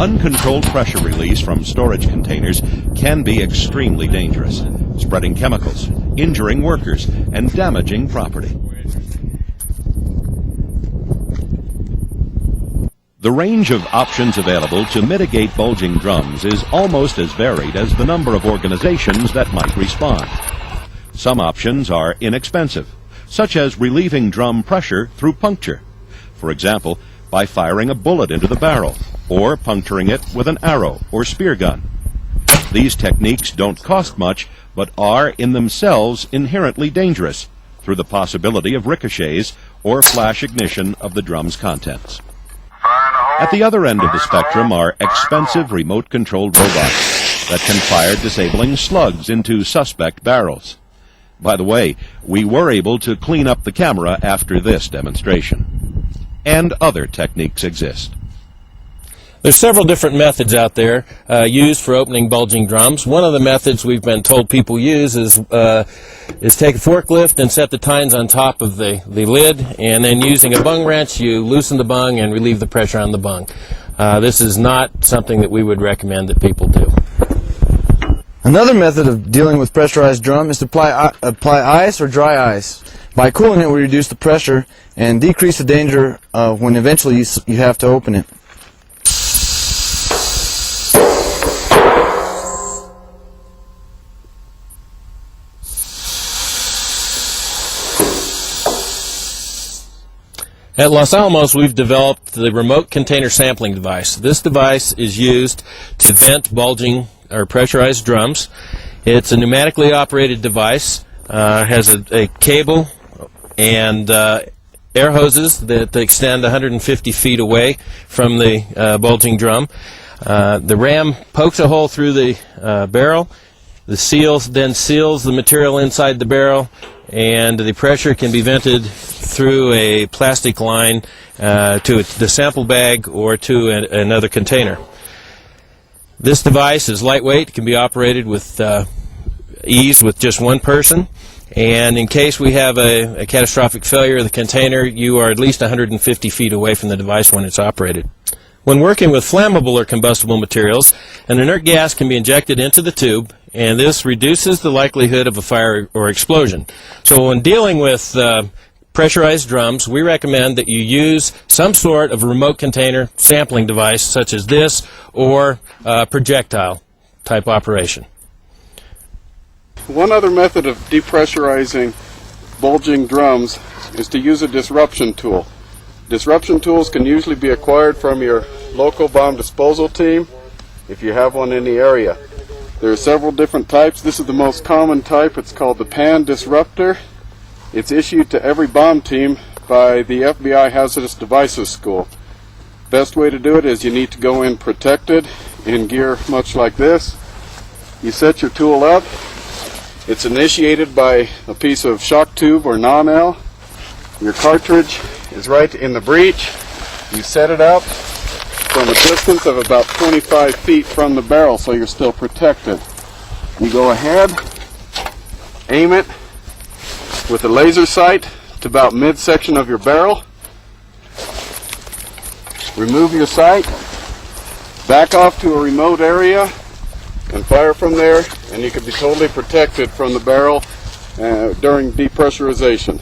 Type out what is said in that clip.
Uncontrolled pressure release from storage containers can be extremely dangerous, spreading chemicals, injuring workers, and damaging property. The range of options available to mitigate bulging drums is almost as varied as the number of organizations that might respond. Some options are inexpensive, such as relieving drum pressure through puncture, for example, by firing a bullet into the barrel, or puncturing it with an arrow or spear gun. These techniques don't cost much, but are in themselves inherently dangerous through the possibility of ricochets or flash ignition of the drum's contents. At the other end of the spectrum are expensive remote-controlled robots that can fire disabling slugs into suspect barrels. By the way, we were able to clean up the camera after this demonstration. And other techniques exist. There's several different methods out there used for opening bulging drums. One of the methods we've been told people use is take a forklift and set the tines on top of the lid, and then using a bung wrench you loosen the bung and relieve the pressure on the bung. This is not something that we would recommend that people do. Another method of dealing with pressurized drum is to apply ice or dry ice. By cooling it, we reduce the pressure and decrease the danger when eventually you have to open it. At Los Alamos, we've developed the remote container sampling device. This device is used to vent bulging or pressurized drums. It's a pneumatically operated device, has a cable and air hoses that extend 150 feet away from the bulging drum. The ram pokes a hole through the barrel. The seal then seals the material inside the barrel, and the pressure can be vented through a plastic line to the sample bag or to another container. This device is lightweight, can be operated with ease with just one person, and in case we have a catastrophic failure of the container, you are at least 150 feet away from the device when it's operated. When working with flammable or combustible materials, an inert gas can be injected into the tube, and this reduces the likelihood of a fire or explosion. So when dealing with pressurized drums, we recommend that you use some sort of remote container sampling device such as this or projectile type operation. One other method of depressurizing bulging drums is to use a disruption tool. Disruption tools can usually be acquired from your local bomb disposal team if you have one in the area. There are several different types. This is the most common type. It's called the Pan Disruptor. It's issued to every bomb team by the FBI Hazardous Devices School. Best way to do it is you need to go in protected in gear much like this. You set your tool up. It's initiated by a piece of shock tube or LANL. Your cartridge is right in the breech. You set it up from a distance of about 25 feet from the barrel so you're still protected. You go ahead, aim it with a laser sight to about midsection of your barrel. Remove your sight, back off to a remote area and fire from there, and you can be totally protected from the barrel during depressurization.